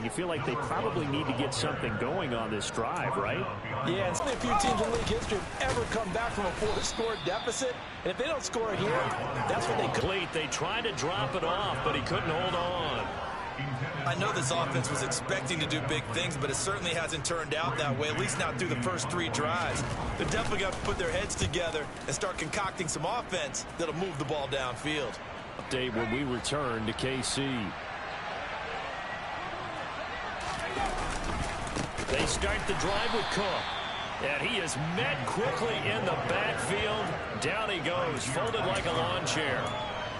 you feel like they probably need to get something going on this drive, right? Yeah, and only a few teams in league history have ever come back from a 4-score deficit. And if they don't score it here, that's what they could. They tried to drop it off, but he couldn't hold on. I know this offense was expecting to do big things, but it certainly hasn't turned out that way, at least not through the first 3 drives. They're definitely got to put their heads together and start concocting some offense that'll move the ball downfield. Update when we return to KC. They start the drive with Cook. And he is met quickly in the backfield. Down he goes, folded like a lawn chair.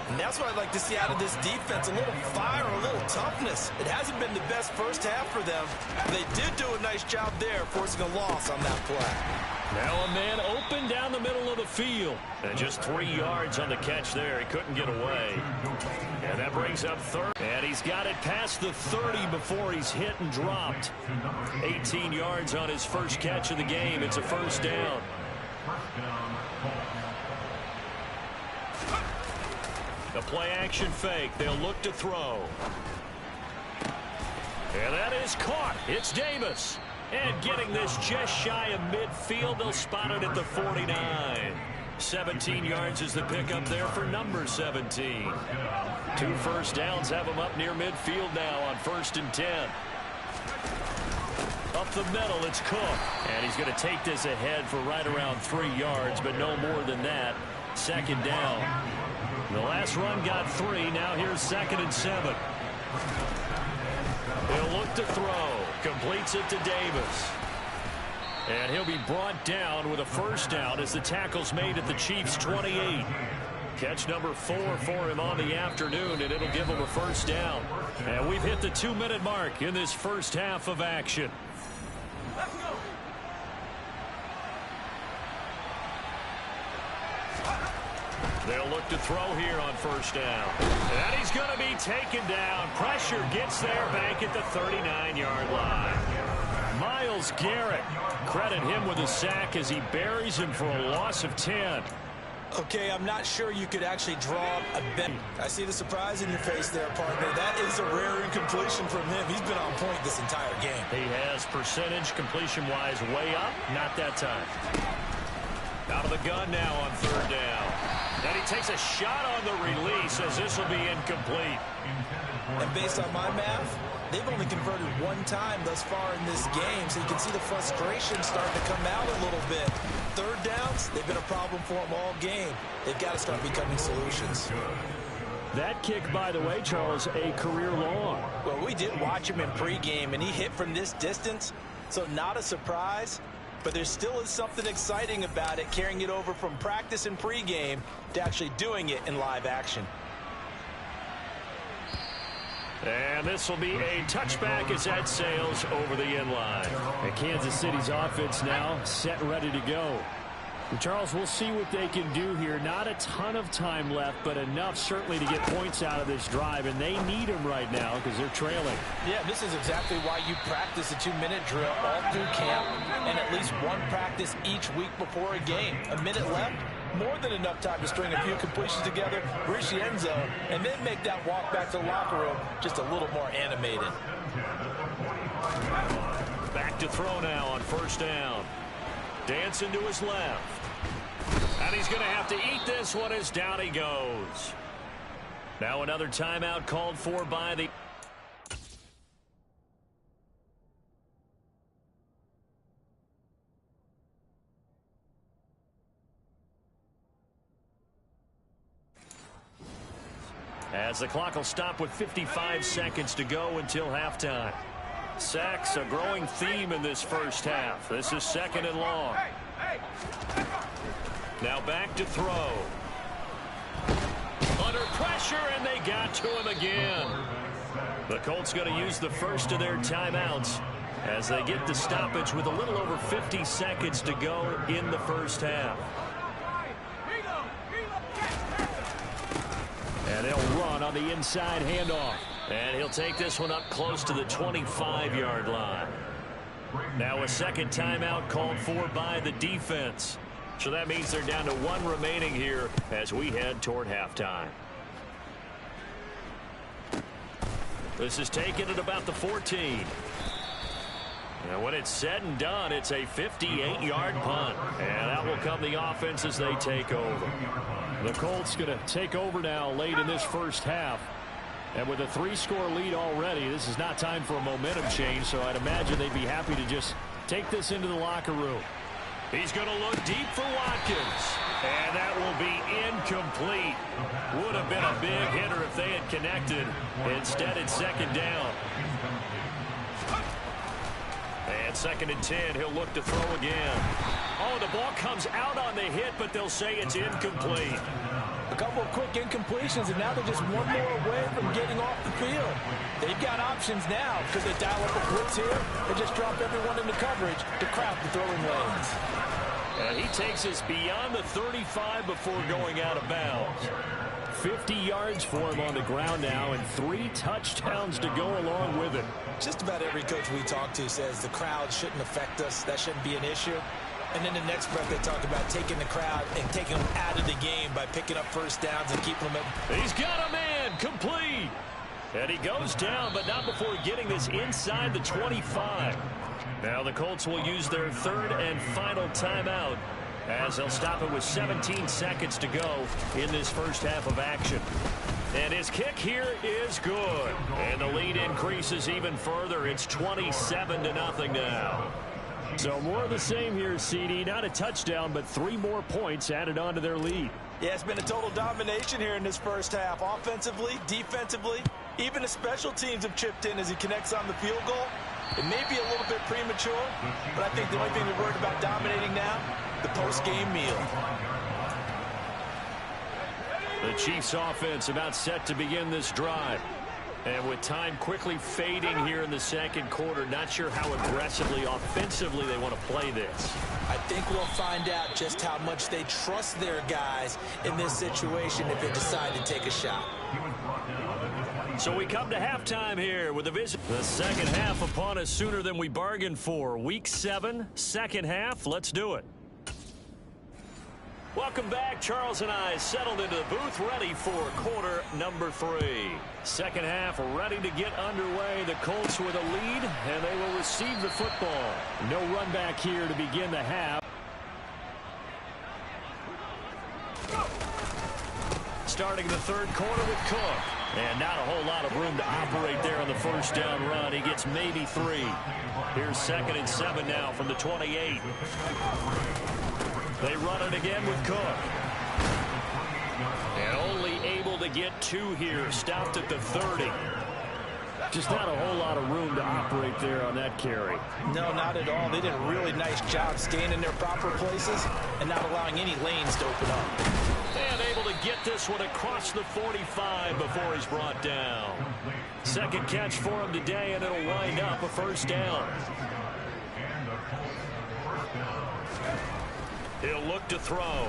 And that's what I'd like to see out of this defense, a little fire, a little toughness. It hasn't been the best first half for them. They did do a nice job there, forcing a loss on that play. Now a man open down the middle of the field. And just 3 yards on the catch there. He couldn't get away. And that brings up third. And he's got it past the 30 before he's hit and dropped. 18 yards on his first catch of the game. It's a first down. The play action fake. They'll look to throw. And that is caught. It's Davis. And getting this just shy of midfield. They'll spot it at the 49. 17 yards is the pickup there for number 17. 2 first downs have him up near midfield now on 1st and 10. Up the middle, it's Cook. And he's going to take this ahead for right around 3 yards, but no more than that. 2nd down. The last run got 3. Now here's 2nd and 7. He'll look to throw. Completes it to Davis. And he'll be brought down with a first down as the tackle's made at the Chiefs' 28. Catch number 4 for him on the afternoon, and it'll give him a first down. And we've hit the 2-minute mark in this first half of action. Let's go. They'll look to throw here on first down. And he's going to be taken down. Pressure gets there back at the 39-yard line. Myles Garrett, credit him with a sack as he buries him for a loss of 10. Okay, I'm not sure you could actually draw a bet. I see the surprise in your face there, partner. That is a rare incompletion from him. He's been on point this entire game. He has percentage completion-wise way up. Not that time. Out of the gun now on 3rd down. And he takes a shot on the release as this will be incomplete. And based on my math, they've only converted 1 time thus far in this game, so you can see the frustration starting to come out a little bit. 3rd downs, they've been a problem for them all game. They've got to start becoming solutions. That kick, by the way, Charles, a career long. Well, we did watch him in pregame, and he hit from this distance, so not a surprise. But there still is something exciting about it, carrying it over from practice and pregame to actually doing it in live action. And this will be a touchback as that sails over the end line. And Kansas City's offense now set and ready to go. And Charles, we'll see what they can do here. Not a ton of time left, but enough certainly to get points out of this drive. And they need them right now because they're trailing. Yeah, this is exactly why you practice a 2-minute drill all through camp and at least 1 practice each week before a game. A minute left, more than enough time to string a few completions together, reach the end zone, and then make that walk back to the locker room just a little more animated. Back to throw now on 1st down. Dancing to his left. And he's going to have to eat this one as down he goes. Now another timeout called for by the... As the clock will stop with 55 seconds to go until halftime. Sacks, a growing theme in this first half. This is 2nd and long. Now back to throw. Under pressure, and they got to him again. The Colts going to use the first of their timeouts as they get the stoppage with a little over 50 seconds to go in the first half. And they'll run on the inside handoff. And he'll take this one up close to the 25-yard line. Now a second timeout called for by the defense. So that means they're down to 1 remaining here as we head toward halftime. This is taken at about the 14. And when it's said and done, it's a 58-yard punt. And out will come the offense as they take over. The Colts going to take over now late in this first half. And with a 3-score lead already, this is not time for a momentum change, so I'd imagine they'd be happy to just take this into the locker room. He's going to look deep for Watkins. And that will be incomplete. Would have been a big hitter if they had connected. Instead, it's second down. And second and 10, he'll look to throw again. Oh, the ball comes out on the hit, but they'll say it's incomplete. A couple of quick incompletions, and now they're just one more away from getting off the field. They've got options now. Could they dial up a blitz here? They just drop everyone into coverage to crowd the throwing lanes. And he takes us beyond the 35 before going out of bounds. 50 yards for him on the ground now, and 3 touchdowns to go along with it. Just about every coach we talk to says the crowd shouldn't affect us. That shouldn't be an issue. And then the next breath they talk about taking the crowd and taking them out of the game by picking up first downs and keeping them in. He's got a man complete. And he goes down, but not before getting this inside the 25. Now the Colts will use their third and final timeout as they'll stop it with 17 seconds to go in this first half of action. And his kick here is good. And the lead increases even further. It's 27-0 now. So more of the same here, CD. Not a touchdown, but 3 more points added on to their lead. Yeah, it's been a total domination here in this first half. Offensively, defensively, even the special teams have chipped in as he connects on the field goal. It may be a little bit premature, but I think the only thing we're worried about dominating now, the post-game meal. The Chiefs offense about set to begin this drive. And with time quickly fading here in the second quarter, not sure how aggressively, offensively they want to play this. I think we'll find out just how much they trust their guys in this situation if they decide to take a shot. So we come to halftime here with a visit. The second half upon us sooner than we bargained for. Week 7, second half. Let's do it. Welcome back. Charles and I settled into the booth, ready for quarter number 3. Second half ready to get underway. The Colts with a lead, and they will receive the football. No run back here to begin the half. Starting the third quarter with Cook. And not a whole lot of room to operate there on the first down run. He gets maybe 3. Here's second and 7 now from the 28. They run it again with Cook. And only able to get 2 here. Stopped at the 30. Just not a whole lot of room to operate there on that carry. No, not at all. They did a really nice job staying in their proper places and not allowing any lanes to open up. And able to get this one across the 45 before he's brought down. Second catch for him today, and it'll wind up a first down. He'll look to throw.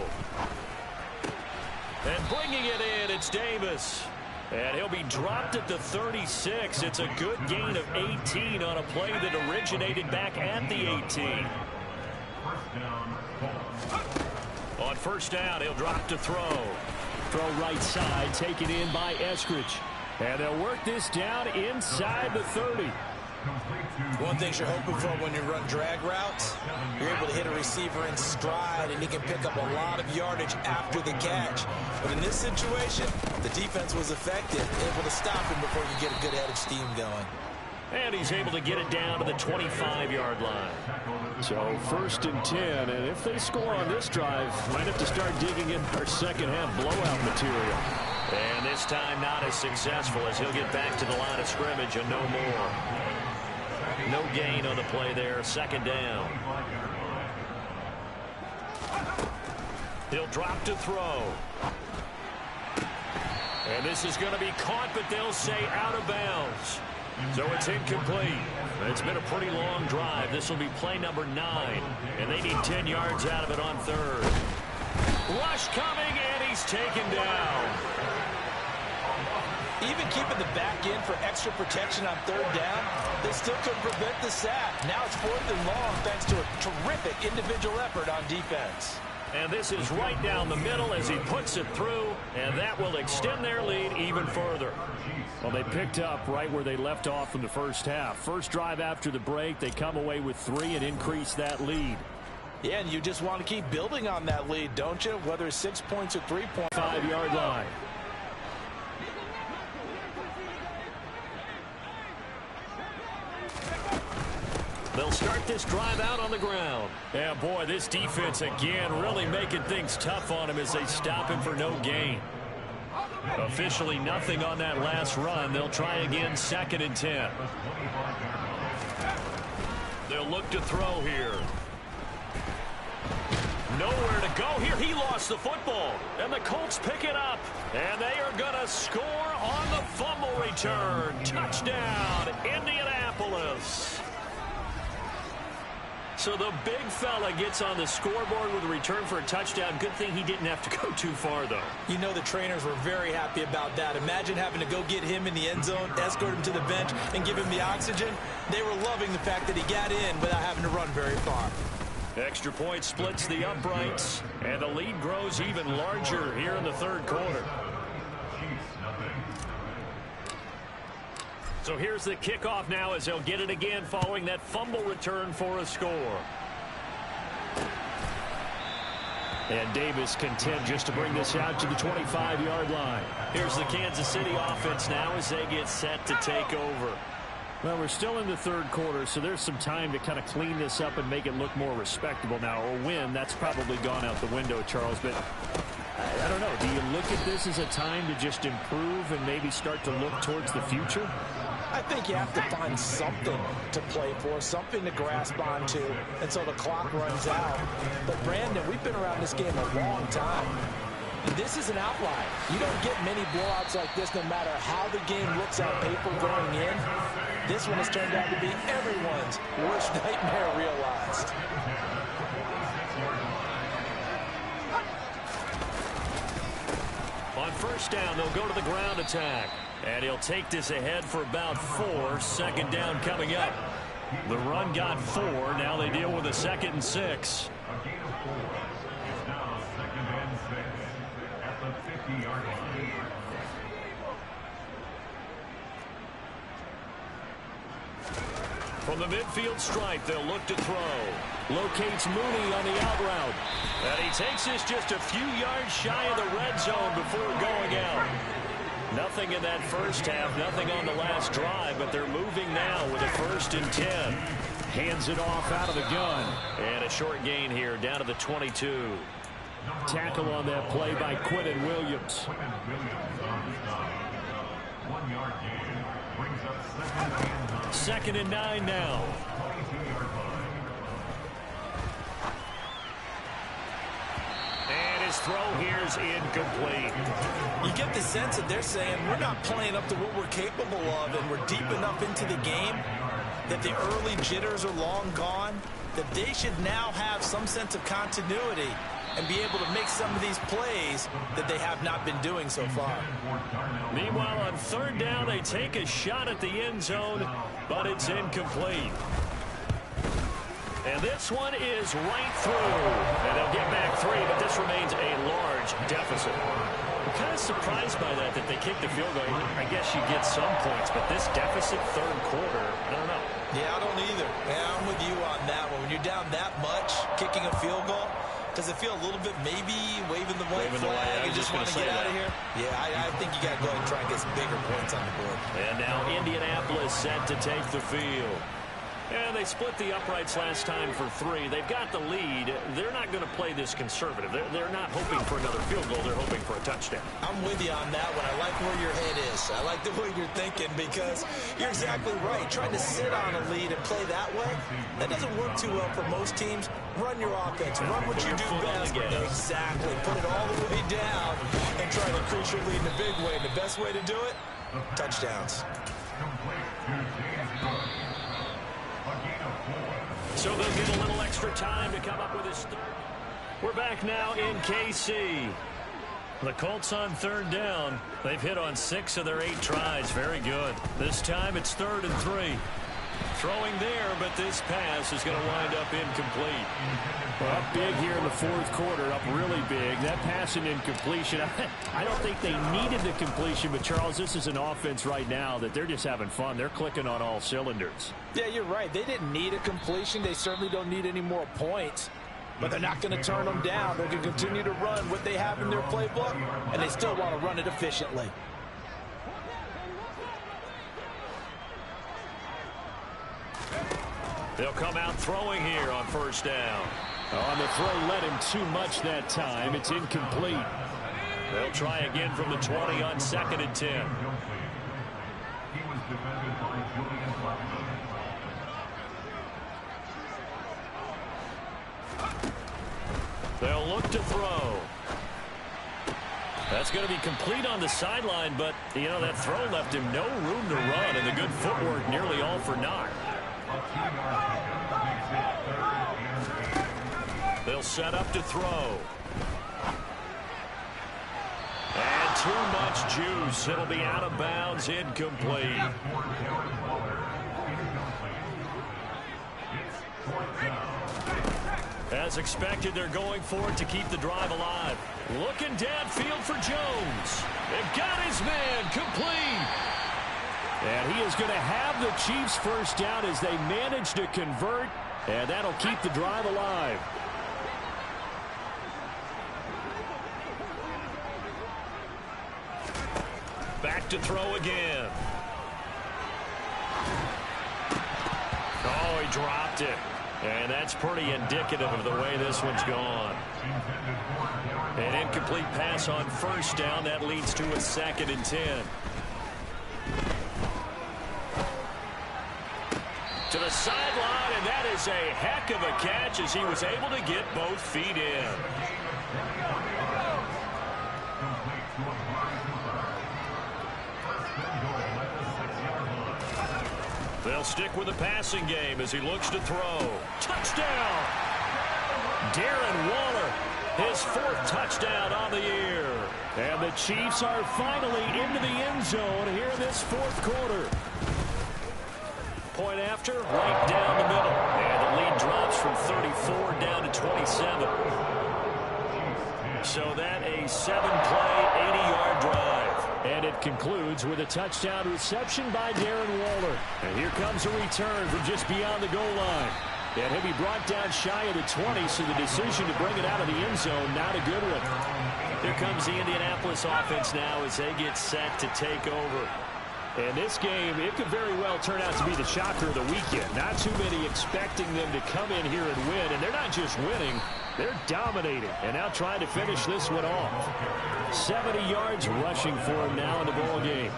And bringing it in, it's Davis. And he'll be dropped at the 36. It's a good gain of 18 on a play that originated back at the 18. On first down, he'll drop to throw. Throw right side, taken in by Eskridge. And they'll work this down inside the 30. One thing you're hoping for when you run drag routes, you're able to hit a receiver in stride, and he can pick up a lot of yardage after the catch. But in this situation, the defense was effective, able to stop him before you get a good head of steam going. And he's able to get it down to the 25-yard line. So first and 10, and if they score on this drive, might have to start digging in our second half blowout material. And this time not as successful as he'll get back to the line of scrimmage and no more. No gain on the play there, second down. He'll drop to throw. And this is going to be caught, but they'll say out of bounds. So it's incomplete. It's been a pretty long drive. This will be play number 9. And they need 10 yards out of it on third. Rush coming, and he's taken down. Even keeping the back in for extra protection on third down, they still couldn't prevent the sack. Now it's 4th and long thanks to a terrific individual effort on defense. And this is right down the middle as he puts it through, and that will extend their lead even further. Well, they picked up right where they left off in the first half. First drive after the break, they come away with 3 and increase that lead. Yeah, and you just want to keep building on that lead, don't you? Whether it's 6 points or 3 points. 5-yard line. They'll start this drive out on the ground. Yeah, boy, this defense again really making things tough on him as they stop him for no gain. Officially nothing on that last run. They'll try again, 2nd and 10. They'll look to throw here. Nowhere to go here. He lost the football. And the Colts pick it up. And they are going to score on the fumble return. Touchdown, Indianapolis. So the big fella gets on the scoreboard with a return for a touchdown. Good thing he didn't have to go too far, though. You know the trainers were very happy about that. Imagine having to go get him in the end zone, escort him to the bench, and give him the oxygen. They were loving the fact that he got in without having to run very far. Extra point splits the uprights, and the lead grows even larger here in the third quarter. So here's the kickoff now as they'll get it again following that fumble return for a score. And Davis content just to bring this out to the 25-yard line. Here's the Kansas City offense now as they get set to take over. Well, we're still in the third quarter, so there's some time to kind of clean this up and make it look more respectable. Now, a win, that's probably gone out the window, Charles, but I don't know. Do you look at this as a time to just improve and maybe start to look towards the future? I think you have to find something to play for, something to grasp onto until the clock runs out. But, Brandon, we've been around this game a long time. This is an outlier. You don't get many blowouts like this no matter how the game looks on paper going in. This one has turned out to be everyone's worst nightmare realized. On first down, they'll go to the ground attack. And he'll take this ahead for about 4. 2nd down coming up. The run got 4. Now they deal with a 2nd and 6. From the midfield stripe, they'll look to throw. Locates Mooney on the out route. And he takes this just a few yards shy of the red zone before going out. Nothing in that first half, nothing on the last drive, but they're moving now with a 1st and 10. Hands it off out of the gun. And a short gain here down to the 22. Tackle on that play by Quinton Williams. 1-yard gain brings up 2nd and 9 now. And his throw here is incomplete. You get the sense that they're saying we're not playing up to what we're capable of, and we're deep enough into the game that the early jitters are long gone, that they should now have some sense of continuity and be able to make some of these plays that they have not been doing so far. Meanwhile, on 3rd down, they take a shot at the end zone, but it's incomplete. And this one is right through. And they'll get back 3, but this remains a large deficit. I'm kind of surprised by that they kicked the field goal. I guess you get some points, but this deficit 3rd quarter, I don't know. Yeah, I don't either. Yeah, I'm with you on that one. When you're down that much, kicking a field goal, does it feel a little bit maybe waving the white flag and just want to get out of here? Yeah, I think you got to go ahead and try and get some bigger points on the board. And now Indianapolis set to take the field. And they split the uprights last time for 3. They've got the lead. They're not going to play this conservative. They're not hoping for another field goal. They're hoping for a touchdown. I'm with you on that one. I like where your head is. I like the way you're thinking because you're exactly right. Trying to sit on a lead and play that way, that doesn't work too well for most teams. Run your offense. Run what you do best. Exactly. Put it all the way down and try to increase your lead in a big way. And the best way to do it, touchdowns. So they'll get a little extra time to come up with his third. We're back now in KC. The Colts on 3rd down. They've hit on 6 of their 8 tries. Very good. This time it's 3rd and 3. Throwing there, but this pass is going to wind up incomplete. Well, up big here in the fourth quarter, up really big. That pass and incompletion, I don't think they needed the completion, but Charles, this is an offense right now that they're just having fun. They're clicking on all cylinders. Yeah, you're right. They didn't need a completion. They certainly don't need any more points. But they're not going to turn them down. They're going to continue to run what they have in their playbook, and they still want to run it efficiently. They'll come out throwing here on first down. On the throw led him too much that time. It's incomplete. They'll try again from the 20 on 2nd and 10. He was defended by Julian Blackman. They'll look to throw. That's going to be complete on the sideline, but, you know, that throw left him no room to run, and the good footwork nearly all for naught. They'll set up to throw. And too much juice. It'll be out of bounds, incomplete. As expected, they're going for it to keep the drive alive. Looking downfield for Jones. They've got his man complete. And he is going to have the Chiefs first down as they manage to convert, and that'll keep the drive alive. Back to throw again. Oh, he dropped it. And that's pretty indicative of the way this one's gone. An incomplete pass on first down. That leads to a 2nd and 10. To the sideline, and that is a heck of a catch as he was able to get both feet in. They'll stick with the passing game as he looks to throw. Touchdown! Darren Waller, his 4th touchdown on the year. And the Chiefs are finally into the end zone here in this 4th quarter. Point after, right down the middle. And the lead drops from 34 down to 27. So that a 7-play, 80-yard drive. And it concludes with a touchdown reception by Darren Waller. And here comes a return from just beyond the goal line. And he'll be brought down shy of the 20, so the decision to bring it out of the end zone, not a good one. Here comes the Indianapolis offense now as they get set to take over. And this game, it could very well turn out to be the shocker of the weekend. Not too many expecting them to come in here and win. And they're not just winning, they're dominating. And now trying to finish this one off. 70 yards rushing for him now in the ball game.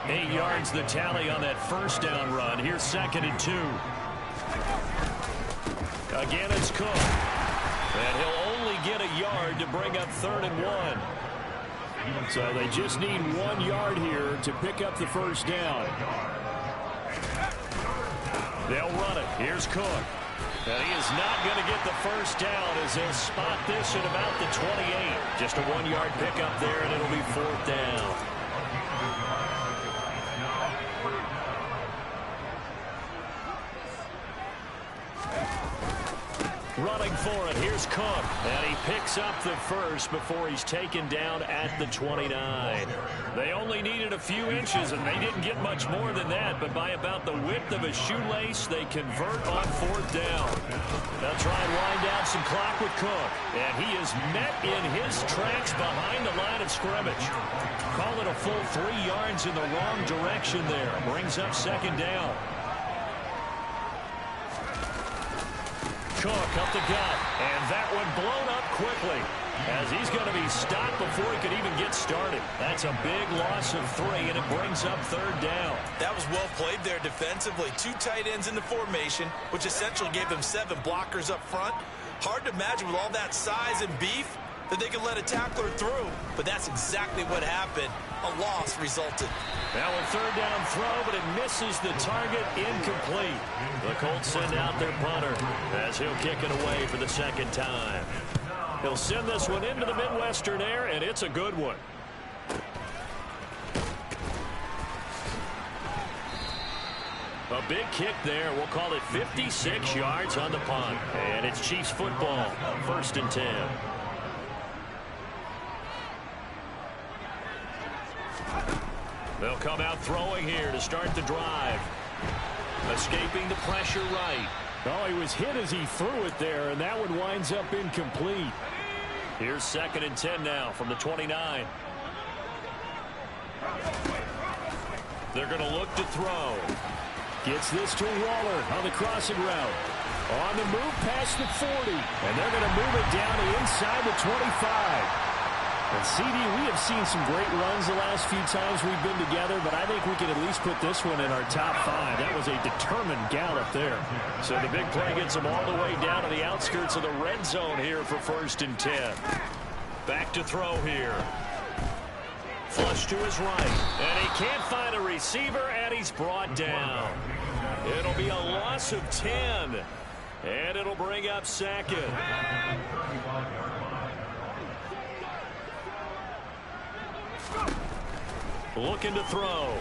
8 yards the tally on that first down run. Here's 2nd and 2. Again, it's Cook. And he'll only get a yard to bring up 3rd and 1. So they just need 1 yard here to pick up the first down. They'll run it. Here's Cook. And he is not going to get the first down as they'll spot this at about the 28. Just a 1 yard pickup there, and it'll be 4th down. Running for it, here's Cook, and he picks up the first before he's taken down at the 29. They only needed a few inches, and they didn't get much more than that, but by about the width of a shoelace, they convert on 4th down. They'll try and wind down some clock with Cook, and he is met in his tracks behind the line of scrimmage. Call it a full 3 yards in the wrong direction there. Brings up 2nd down. Cook up the gut, and that one blown up quickly as he's going to be stopped before he could even get started. That's a big loss of 3, and it brings up 3rd down. That was well played there defensively. 2 tight ends in the formation, which essentially gave them 7 blockers up front. Hard to imagine with all that size and beef that they could let a tackler through, but that's exactly what happened. A loss resulted. Now a 3rd down throw, but it misses the target, incomplete. The Colts send out their punter as he'll kick it away for the 2nd time. He'll send this one into the Midwestern air, and it's a good one. A big kick there. We'll call it 56 yards on the punt. And it's Chiefs football, 1st and 10. They'll come out throwing here to start the drive. Escaping the pressure right. Oh, he was hit as he threw it there, and that one winds up incomplete. Here's 2nd and 10 now from the 29. They're going to look to throw. Gets this to Waller on the crossing route. On the move past the 40. And they're going to move it down to inside the 25. And CD, we have seen some great runs the last few times we've been together, but I think we can at least put this one in our top 5. That was a determined gallop there. So the big play gets them all the way down to the outskirts of the red zone here for 1st and 10. Back to throw here. Flush to his right. And he can't find a receiver, and he's brought down. It'll be a loss of 10. And it'll bring up 2nd. Looking to throw.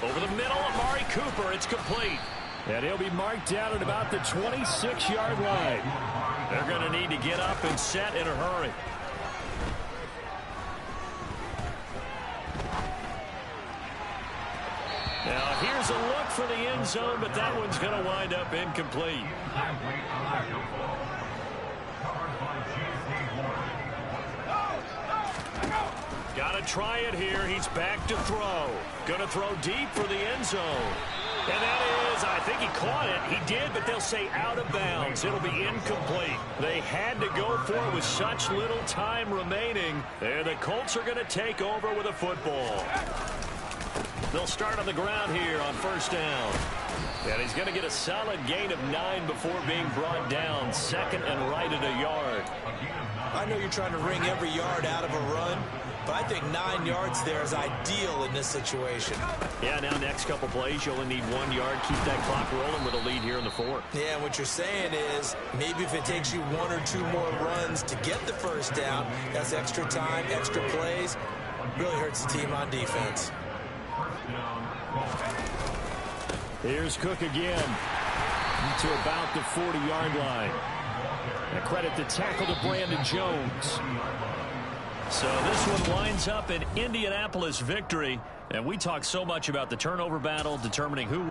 Over the middle, Amari Cooper. It's complete. And he'll be marked down at about the 26-yard line. They're going to need to get up and set in a hurry. Now, here's a look for the end zone, but that one's going to wind up incomplete. Got to try it here. He's back to throw. Going to throw deep for the end zone. And that is, I think he caught it. He did, but they'll say out of bounds. It'll be incomplete. They had to go for it with such little time remaining. And the Colts are going to take over with a football. They'll start on the ground here on 1st down. And he's going to get a solid gain of 9 before being brought down. 2nd and right at a yard. I know you're trying to wring every yard out of a run, but I think 9 yards there is ideal in this situation. Yeah, now next couple plays, you only need 1 yard. Keep that clock rolling with a lead here in the 4th. Yeah, and what you're saying is maybe if it takes you 1 or 2 more runs to get the 1st down, that's extra time, extra plays. Really hurts the team on defense. Here's Cook again to about the 40-yard line. And credit the tackle to Brandon Jones. So this one winds up an Indianapolis victory. And we talk so much about the turnover battle, determining who